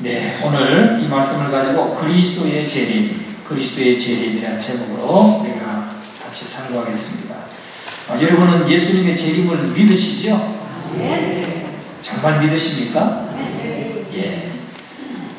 네, 오늘 이 말씀을 가지고 그리스도의 재림이라는 제목으로 우리가 같이 상고하겠습니다. 여러분은 예수님의 재림을 믿으시죠? 네. 정말 믿으십니까? 네. 예,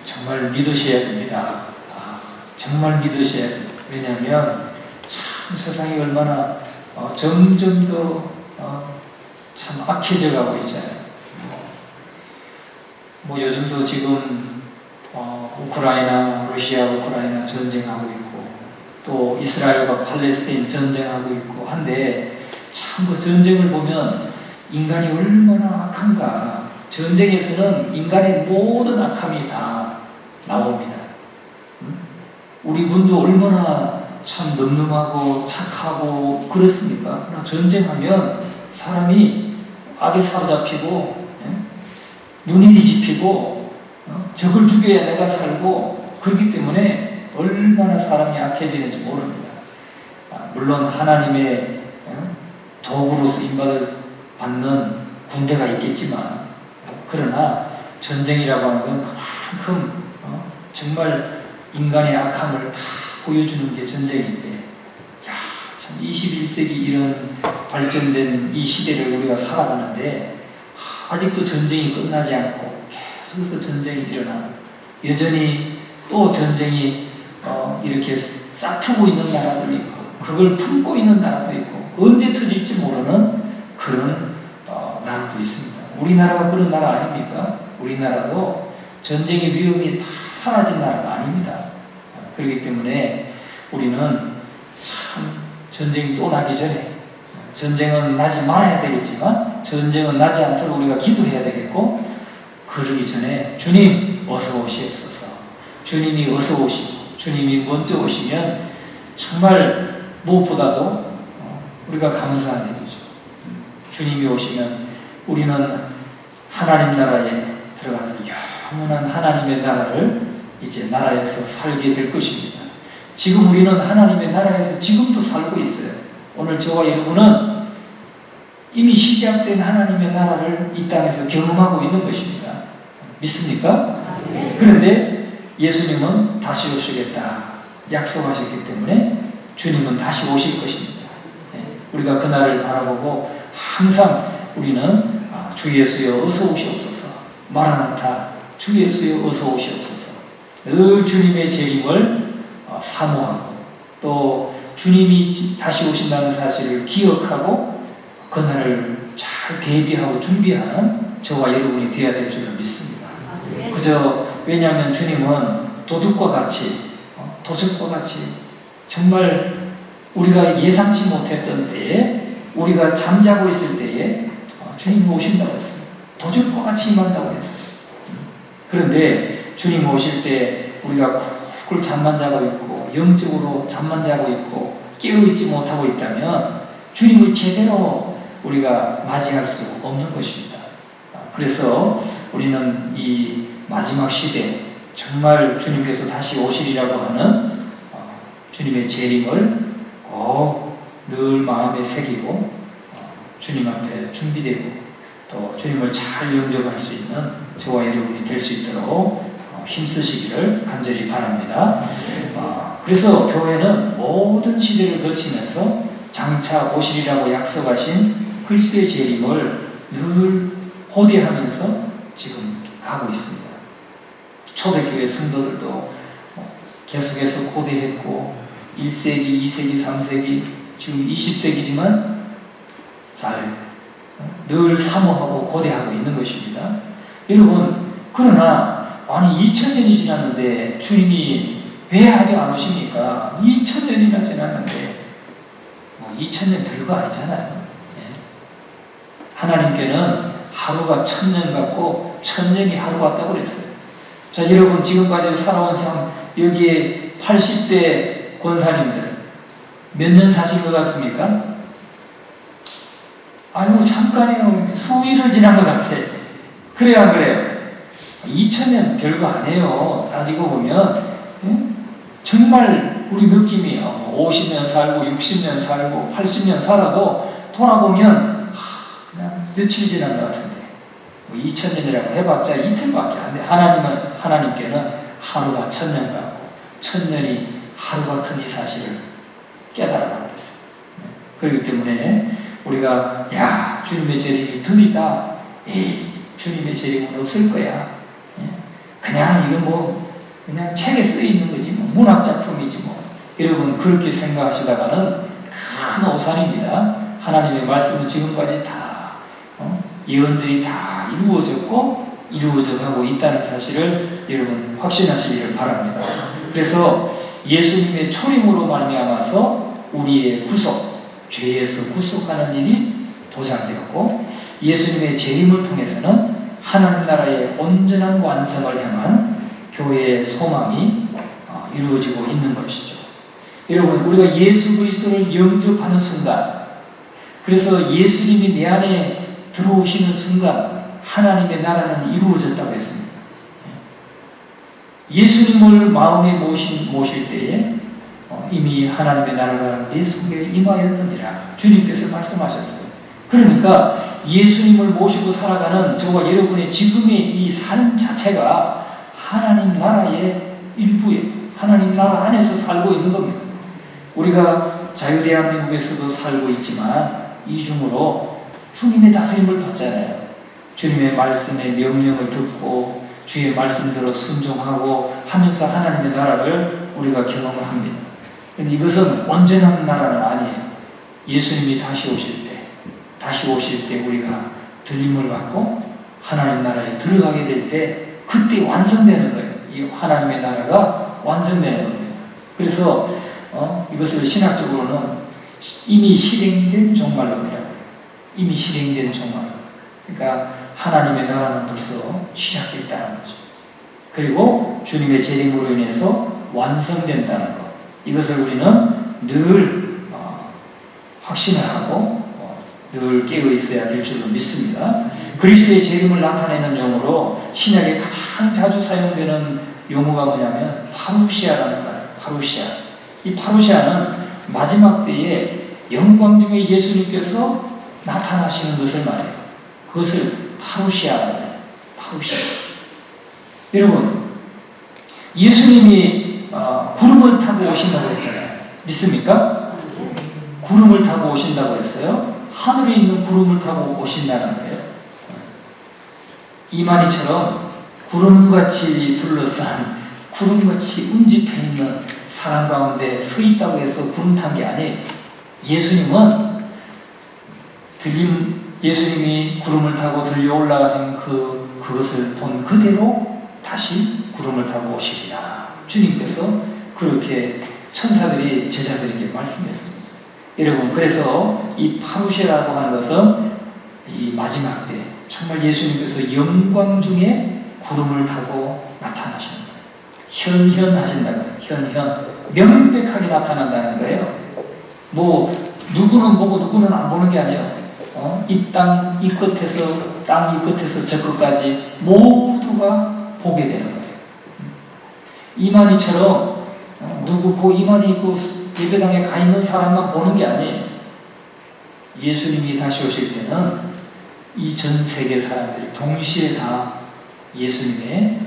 정말 믿으셔야 됩니다. 정말 믿으셔야 됩니다. 왜냐하면 참 세상이 얼마나 점점 더 참 악해져 가고 있잖아요. 요즘도 지금 러시아 우크라이나 전쟁하고 있고, 또 이스라엘과 팔레스타인 전쟁하고 있고 한데, 참 그 전쟁을 보면 인간이 얼마나 악한가. 전쟁에서는 인간의 모든 악함이 다 나옵니다. 우리 군도 얼마나 참 늠름하고 착하고 그렇습니까? 그러나 전쟁하면 사람이 악에 사로잡히고 눈이 뒤집히고 적을 죽여야 내가 살고, 그렇기 때문에 얼마나 사람이 악해지는지 모릅니다. 물론 하나님의 도구로 쓰임받는 군대가 있겠지만, 그러나 전쟁이라고 하는 건 그만큼 정말 인간의 악함을 다 보여주는 게 전쟁인데, 참 21세기 이런 발전된 이 시대를 우리가 살아가는데 아직도 전쟁이 끝나지 않고 계속해서 전쟁이 일어나고, 여전히 또 전쟁이 이렇게 싹트고 있는 나라도 있고, 그걸 품고 있는 나라도 있고, 언제 터질지 모르는 그런 나라도 있습니다. 우리나라가 그런 나라 아닙니까? 우리나라도 전쟁의 위험이 다 사라진 나라가 아닙니다. 그렇기 때문에 우리는 참 전쟁이 또 나기 전에, 전쟁은 나지 말아야 되겠지만 전쟁은 나지 않도록 우리가 기도해야 되겠고, 그러기 전에 주님 어서 오시옵소서, 주님이 어서 오시고 주님이 먼저 오시면 정말 무엇보다도 우리가 감사한 일이죠. 주님이 오시면 우리는 하나님 나라에 들어가서 영원한 하나님의 나라를 이제 나라에서 살게 될 것입니다. 지금 우리는 하나님의 나라에서 지금도 살고 있어요. 오늘 저와 여러분은 이미 시작된 하나님의 나라를 이 땅에서 경험하고 있는 것입니다. 믿습니까? 그런데 예수님은 다시 오시겠다 약속하셨기 때문에 주님은 다시 오실 것입니다. 우리가 그날을 바라보고 항상 우리는 주 예수여 어서 오시옵소서, 마라나타 주 예수여 어서 오시옵소서, 늘 주님의 재림을 사모하고, 또 주님이 다시 오신다는 사실을 기억하고 그날을 잘 대비하고 준비하는 저와 여러분이 되어야 될 줄을 믿습니다. 왜냐하면 주님은 도둑과 같이, 도적과 같이 정말 우리가 예상치 못했던 때에, 우리가 잠자고 있을 때에 주님이 오신다고 했어요. 도적과 같이 임한다고 했어요. 그런데 주님 오실 때 우리가 꿀 잠만 자고 있고, 영적으로 잠만 자고 있고 깨어있지 못하고 있다면 주님을 제대로 우리가 맞이할 수 없는 것입니다. 그래서 우리는 이 마지막 시대, 정말 주님께서 다시 오시리라고 하는 주님의 재림을 꼭 늘 마음에 새기고 주님 앞에 준비되고, 또 주님을 잘 영접할 수 있는 저와 여러분이 될 수 있도록 힘쓰시기를 간절히 바랍니다. 그래서 교회는 모든 시대를 거치면서 장차 오시리라고 약속하신 그리스도의 재림을 늘 고대하면서 지금 가고 있습니다. 초대교회 성도들도 계속해서 고대했고, 1세기, 2세기, 3세기, 지금 20세기지만 늘 사모하고 고대하고 있는 것입니다. 여러분, 그러나 2000년이 지났는데 주님이 왜 아직 안 오십니까? 2000년이나 지났는데 2000년 별거 아니잖아요. 하나님께는 하루가 1000년 같고 1000년이 하루 같다고 그랬어요. 자, 여러분, 지금까지 살아온 삶, 여기에 80대 권사님들 몇 년 사신 것 같습니까? 아이고, 잠깐이요. 수일을 지난 것 같아. 그래요, 안 그래요? 2000년 별거 아니에요. 따지고 보면 정말 우리 느낌이 50년 살고 60년 살고 80년 살아도 돌아보면 그냥 며칠 지난 것 같은데 뭐 2000년이라고 해봤자 이틀밖에 안 돼. 하나님께는 하루가 1000년 같고 1000년이 하루 같은 이 사실을 깨달으라고 그랬어요. 그렇기 때문에 우리가 야 주님의 재림이 드리다. 에이 주님의 재림은 없을 거야. 그냥 이거 뭐 그냥 책에 쓰여 있는 거지 뭐 문학 작품이지 뭐. 여러분 그렇게 생각하시다가는 큰 오산입니다. 하나님의 말씀은 지금까지 다 예언들이 다 이루어졌고 이루어져 가고 있다는 사실을 여러분 확신하시기를 바랍니다. 그래서 예수님의 초림으로 말미암아서 우리의 구속, 죄에서 구속하는 일이 보장되었고 예수님의 재림을 통해서는 하나님 나라의 온전한 완성을 향한 교회의 소망이 이루어지고 있는 것이죠. 여러분 우리가 예수 그리스도를 영접하는 순간, 그래서 예수님이 내 안에 들어오시는 순간 하나님의 나라는 이루어졌다고 했습니다. 예수님을 마음에 모실 때에 이미 하나님의 나라가 내 속에 임하였느니라 주님께서 말씀하셨어요. 그러니까 예수님을 모시고 살아가는 저와 여러분의 지금의 이 삶 자체가 하나님 나라의 일부예요. 하나님 나라 안에서 살고 있는 겁니다. 우리가 자유대한민국에서도 살고 있지만 이중으로 주님의 다스림을 받잖아요. 주님의 말씀의 명령을 듣고 주의 말씀대로 순종하고 하면서 하나님의 나라를 우리가 경험을 합니다. 그런데 이것은 온전한 나라는 아니에요. 예수님이 다시 오실 때 우리가 들림을 받고 하나님 나라에 들어가게 될 때 그때 완성되는 거예요. 이 하나님의 나라가 완성되는 겁니다. 그래서 이것을 신학적으로는 이미 실행된 종말론이라고 해요. 이미 실행된 종말론. 그러니까 하나님의 나라는 벌써 시작됐다는 거죠. 그리고 주님의 재림으로 인해서 완성된다는 것. 이것을 우리는 늘 확신을 하고 늘 깨어 있어야 될 줄로 믿습니다. 그리스도의 재림을 나타내는 용어로 신약에 가장 자주 사용되는 용어가 뭐냐면 파루시아라는 말이에요. 파루시아. 이 파루시아는 마지막 때에 영광 중에 예수님께서 나타나시는 것을 말해요. 그것을 파루시아라고 해요. 파루시아. 여러분, 예수님이 구름을 타고 오신다고 했잖아요. 믿습니까? 구름을 타고 오신다고 했어요. 하늘에 있는 구름을 타고 오신다는 거예요. 이만희처럼 구름같이 둘러싼 구름같이 운집해 있는 사람 가운데 서 있다고 해서 구름 탄 게 아니에요. 예수님이 구름을 타고 들려 올라가신 그것을 본 그대로 다시 구름을 타고 오시리라. 주님께서 그렇게 천사들이 제자들에게 말씀했습니다. 여러분, 그래서 이 파루시라고 하는 것은 이 마지막 때 정말 예수님께서 영광 중에 구름을 타고 나타나시는 거예요. 현현하신다고요. 현현. 명백하게 나타난다는 거예요. 뭐 누구는 보고 누구는 안 보는 게 아니에요. 이 땅 이 끝에서 땅 이 끝에서 저 끝까지 모두가 보게 되는 거예요. 이만희처럼 누구 그 이만희 그 예배당에 가 있는 사람만 보는 게 아니에요. 예수님이 다시 오실 때는 이 전 세계 사람들이 동시에 다 예수님의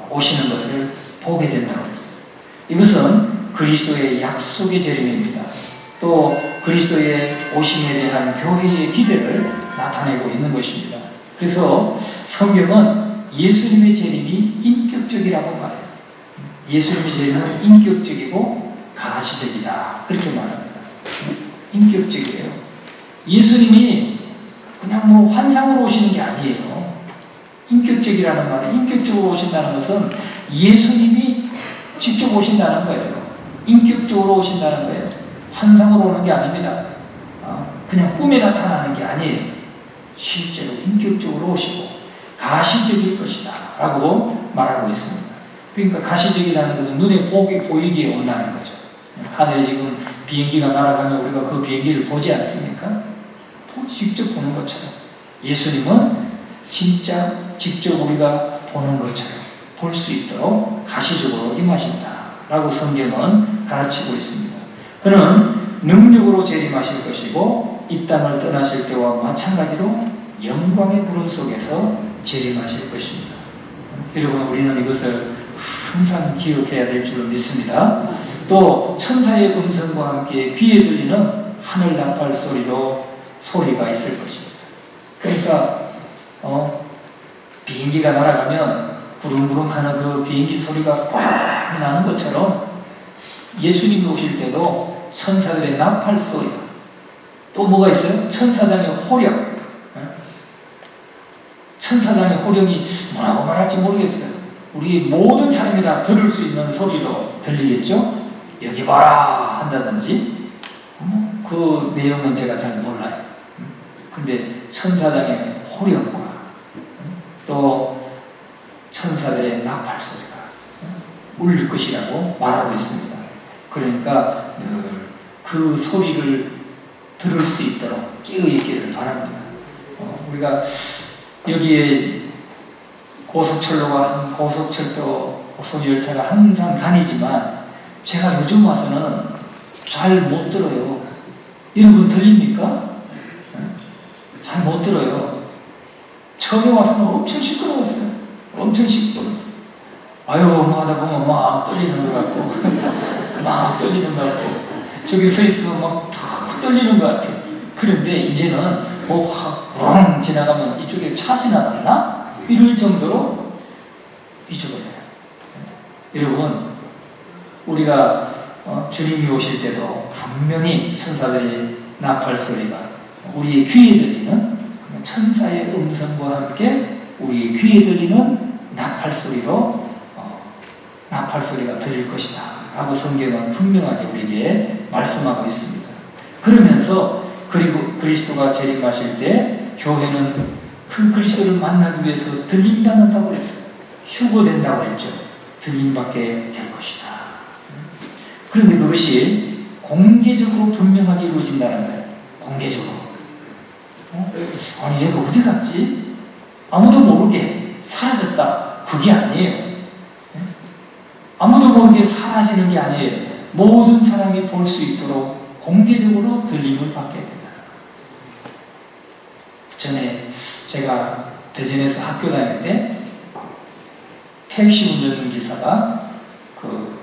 오시는 것을 보게 된다고 했어요. 이것은 그리스도의 약속의 재림입니다. 또 그리스도의 오심에 대한 교회의 기대를 나타내고 있는 것입니다. 그래서 성경은 예수님의 재림이 인격적이라고 말해요. 예수님의 재림은 인격적이고 가시적이다. 그렇게 말합니다. 인격적이에요. 예수님이 그냥 뭐 환상으로 오시는 게 아니에요. 인격적이라는 말은 인격적으로 오신다는 것은 예수님이 직접 오신다는 거예요. 인격적으로 오신다는 거예요. 환상으로 오는 게 아닙니다. 그냥 꿈에 나타나는 게 아니에요. 실제로 인격적으로 오시고 가시적일 것이다 라고 말하고 있습니다. 그러니까 가시적이라는 것은 눈에 보이게 온다는 거죠. 하늘에 지금 비행기가 날아가면 우리가 그 비행기를 보지 않습니까? 직접 보는 것처럼 예수님은 진짜 직접 우리가 보는 것처럼 볼 수 있도록 가시적으로 임하신다 라고 성경은 가르치고 있습니다. 그는 능력으로 재림하실 것이고 이 땅을 떠나실 때와 마찬가지로 영광의 구름 속에서 재림하실 것입니다. 여러분, 우리는 이것을 항상 기억해야 될 줄로 믿습니다. 또 천사의 음성과 함께 귀에 들리는 하늘 나팔 소리가 있을 것입니다. 그러니까 비행기가 날아가면 부릉부릉 하는 그 비행기 소리가 꽉 나는 것처럼 예수님이 오실 때도 천사들의 나팔 소리가, 또 뭐가 있어요? 천사장의 호령. 천사장의 호령이 뭐라고 말할지 모르겠어요. 우리 모든 사람이 다 들을 수 있는 소리로 들리겠죠? 여기 봐라 한다든지, 그 내용은 제가 잘 몰라요. 근데 천사장의 호령과 또 천사들의 나팔 소리가 울릴 것이라고 말하고 있습니다. 그러니까 늘 그 소리를 들을 수 있도록 깨어있기를 바랍니다. 우리가 여기에 고속철도 고속열차가 항상 다니지만 제가 요즘 와서는 잘 못 들어요. 여러분 들립니까? 잘 못 들어요. 처음에 와서는 엄청 시끄러웠어요. 엄청 시끄러웠어요. 아유, 뭐 하다 보면 막 떨리는 것 같고 막 떨리는 것 같고 저기 서 있으면 막 탁 떨리는 것 같아요. 그런데 이제는 확 지나가면 이쪽에 차 지나갔나? 이럴 정도로 잊어버려요. 여러분, 우리가 주님이 오실 때도 분명히 천사들의 나팔 소리가 우리의 귀에 들리는 천사의 음성과 함께 우리의 귀에 들리는 나팔 소리가 들릴 것이다 라고 성경은 분명하게 우리에게 말씀하고 있습니다. 그러면서 그리고 그리스도가 재림하실 때 교회는 그 그리스도를 만나기 위해서 들림당한다고 그랬어요. 휴거된다고 그랬죠. 들림받게 될 것이다. 그런데 그것이 공개적으로 분명하게 이루어진다는 거예요. 공개적으로. 아니 얘가 어디 갔지? 아무도 모르게 사라졌다. 그게 아니에요. 아무도 모르게 사라지는 게 아니에요. 모든 사람이 볼 수 있도록 공개적으로 들림을 받게 된다. 전에 제가 대전에서 학교 다닐 때 택시 운전기사가 그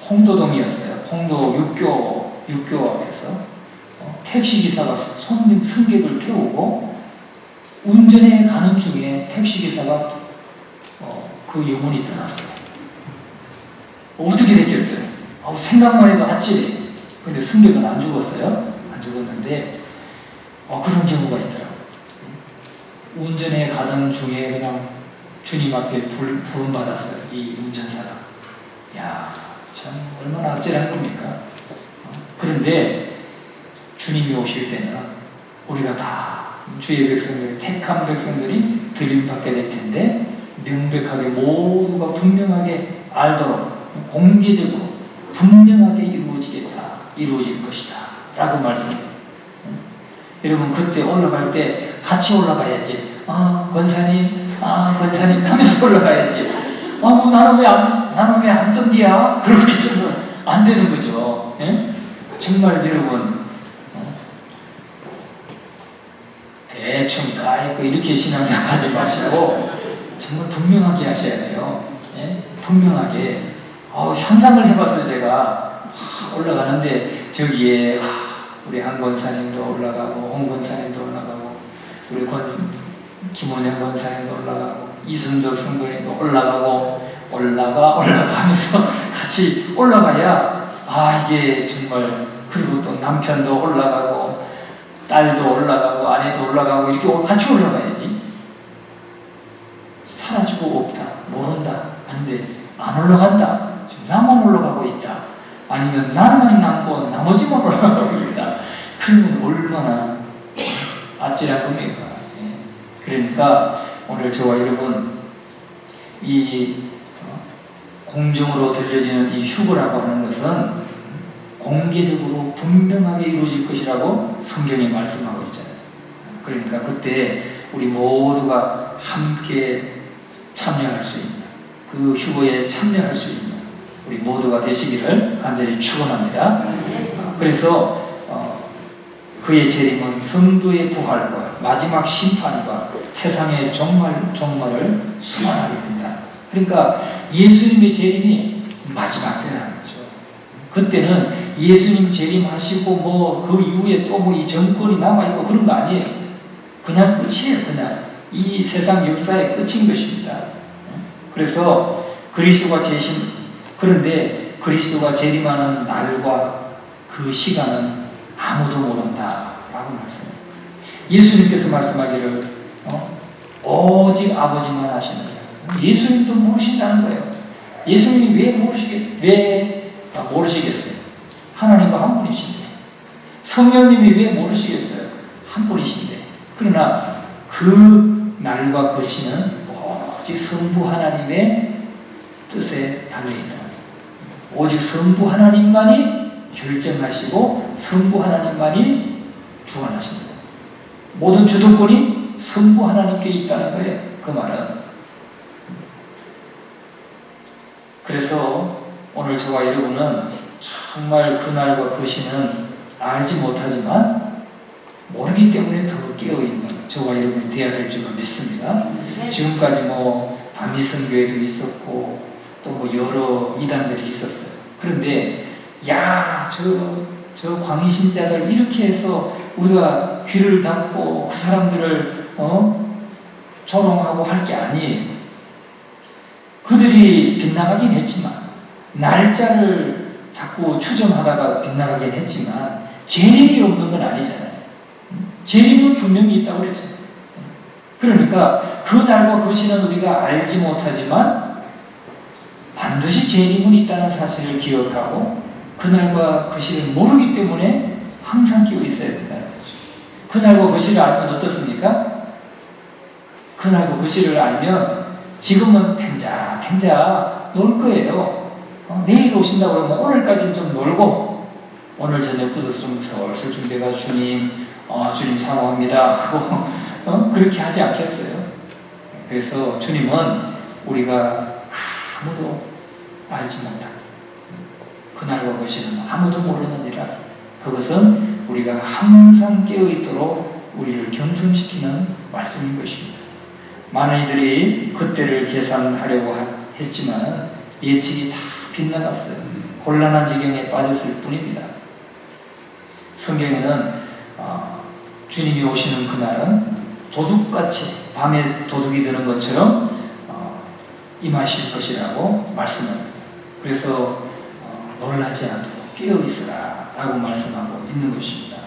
홍도동이었어요. 홍도 육교 앞에서 택시기사가 승객을 태우고 운전해 가는 중에 택시기사가 그 영혼이 떠났어요. 어떻게 됐겠어요? 생각만 해도 아찔해. 근데 승객은 안 죽었어요. 안 죽었는데 그런 경우가 있더라고요. 운전해 가던 중에 그냥 주님 앞에 부름 받았어요. 이 운전사가. 야, 참 얼마나 아찔한 겁니까? 그런데 주님이 오실 때는 우리가 다 주의 백성들, 택한 백성들이 들림받게 될 텐데 명백하게 모두가 분명하게 알도록 공개적으로 분명하게 이루어질 것이다 라고 말씀해요. 여러분, 그때 올라갈 때 같이 올라가야지. 권사님 하면서 올라가야지. 나는 왜 안 던디야? 그러고 있으면 안 되는 거죠. 예? 정말 여러분, 대충 까이고 이렇게 신앙생활 하지 마시고 정말 분명하게 하셔야 돼요. 예? 분명하게. 상상을 해봤어요. 제가 올라가는데 저기에 우리 한 권사님도 올라가고 홍 권사님도 올라가고 우리 김원영 권사님도 올라가고 이순덕 성도님도 올라가면서 같이 올라가야 이게 정말. 그리고 또 남편도 올라가고 딸도 올라가고 아내도 올라가고 이렇게 같이 올라가야지. 사라지고 없다, 모른다, 아닌데 안 올라간다, 나만 올라가고 있다, 아니면 나만 남고 나머지만 올라가고 있다. 그러면 얼마나 아찔한 겁니까? 그러니까 오늘 저와 여러분, 이 공중으로 들려지는 이 휴거라고 하는 것은 공개적으로 분명하게 이루어질 것이라고 성경이 말씀하고 있잖아요. 그러니까 그때 우리 모두가 함께 참여할 수 있는, 그 휴거에 참여할 수 있는 우리 모두가 되시기를 간절히 축원합니다. 그래서 그의 재림은 성도의 부활과 마지막 심판과 세상의 종말을 수반하게 된다. 그러니까 예수님의 재림이 마지막 때라는 거죠. 그때는 예수님 재림하시고 뭐 그 이후에 또 뭐 이 정권이 남아있고 그런 거 아니에요. 그냥 끝이에요. 그냥 이 세상 역사의 끝인 것입니다. 그래서 그런데 그리스도가 재림하는 날과 그 시간은 아무도 모른다라고 말씀해요. 예수님께서 말씀하기를 오직 아버지만 아시느니라. 예수님도 모르신다는 거예요. 예수님이 왜 모르시겠어요? 하나님과 한 분이신데. 성령님이 왜 모르시겠어요? 한 분이신데. 그러나 그 날과 그 시는 오직 성부 하나님의 뜻에 달려있다. 오직 성부 하나님만이 결정하시고 성부 하나님만이 주관하십니다. 모든 주도권이 성부 하나님께 있다는 거예요. 그 말은. 그래서 오늘 저와 여러분은 정말 그날과 그 시는 알지 못하지만 모르기 때문에 더 깨어있는 저와 여러분이 되어야 될 줄로 믿습니다. 지금까지 뭐 다미선교회도 있었고 또 뭐 여러 이단들이 있었어요. 그런데 저 광의신자들 이렇게 해서 우리가 귀를 닫고 그 사람들을 조롱하고 할 게 아니에요. 그들이 빗나가긴 했지만 날짜를 자꾸 추정하다가 빗나가긴 했지만 재림이 없는 건 아니잖아요. 재림은 분명히 있다고 그랬잖아요. 그러니까 그 날과 그 시는 우리가 알지 못하지만 반드시 재림은 있다는 사실을 기억하고 그날과 그 시를 모르기 때문에 항상 끼어 있어야 된다는 거죠. 그날과 그 시를 알면 어떻습니까? 그날과 그 시를 알면 지금은 탱자 놀 거예요. 내일 오신다고 그러면 오늘까지는 좀 놀고 오늘 저녁부터 좀 슬슬 준비해가지고 주님 사모합니다 하고 그렇게 하지 않겠어요? 그래서 주님은 우리가 아무도 알지 못하고 그날과 그 시는 아무도 모르느니라. 그것은 우리가 항상 깨어있도록 우리를 경성시키는 말씀인 것입니다. 많은 이들이 그때를 계산하려고 했지만 예측이 다 빗나갔어요. 곤란한 지경에 빠졌을 뿐입니다. 성경에는 주님이 오시는 그날은 도둑같이 밤에 도둑이 드는 것처럼 임하실 것이라고 말씀합니다. 그래서 놀라지 않도록 깨어있으라 라고 말씀하고 있는 것입니다.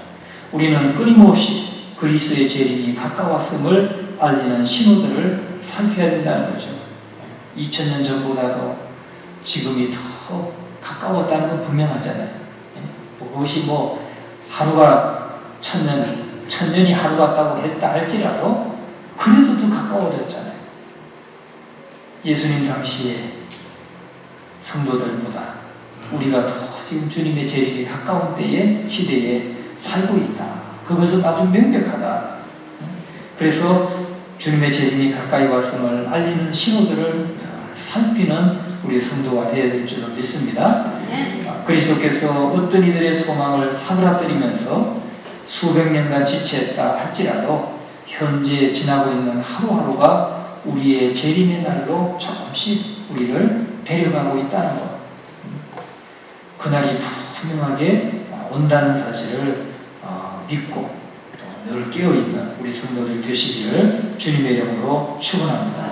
우리는 끊임없이 그리스도의 재림이 가까웠음을 알리는 신호들을 살펴야 된다는 거죠. 2000년 전보다도 지금이 더 가까웠다는 건 분명하잖아요. 그것이 뭐 하루가 천년이 하루 같다고 했다 할지라도 그래도 더 가까워졌잖아요. 예수님 당시에 성도들보다 우리가 더 지금 주님의 재림이 가까운 시대에 살고 있다. 그것은 아주 명백하다. 그래서 주님의 재림이 가까이 왔음을 알리는 신호들을 살피는 우리 성도가 되어야 될 줄로 믿습니다. 그리스도께서 어떤 이들의 소망을 사그라뜨리면서 수백 년간 지체했다 할지라도 현재 지나고 있는 하루하루가 우리의 재림의 날로 조금씩 우리를 데려가고 있다는 것. 그날이 분명하게 온다는 사실을 믿고 늘 깨어있는 우리 성도들 되시기를 주님의 이름으로 축원합니다.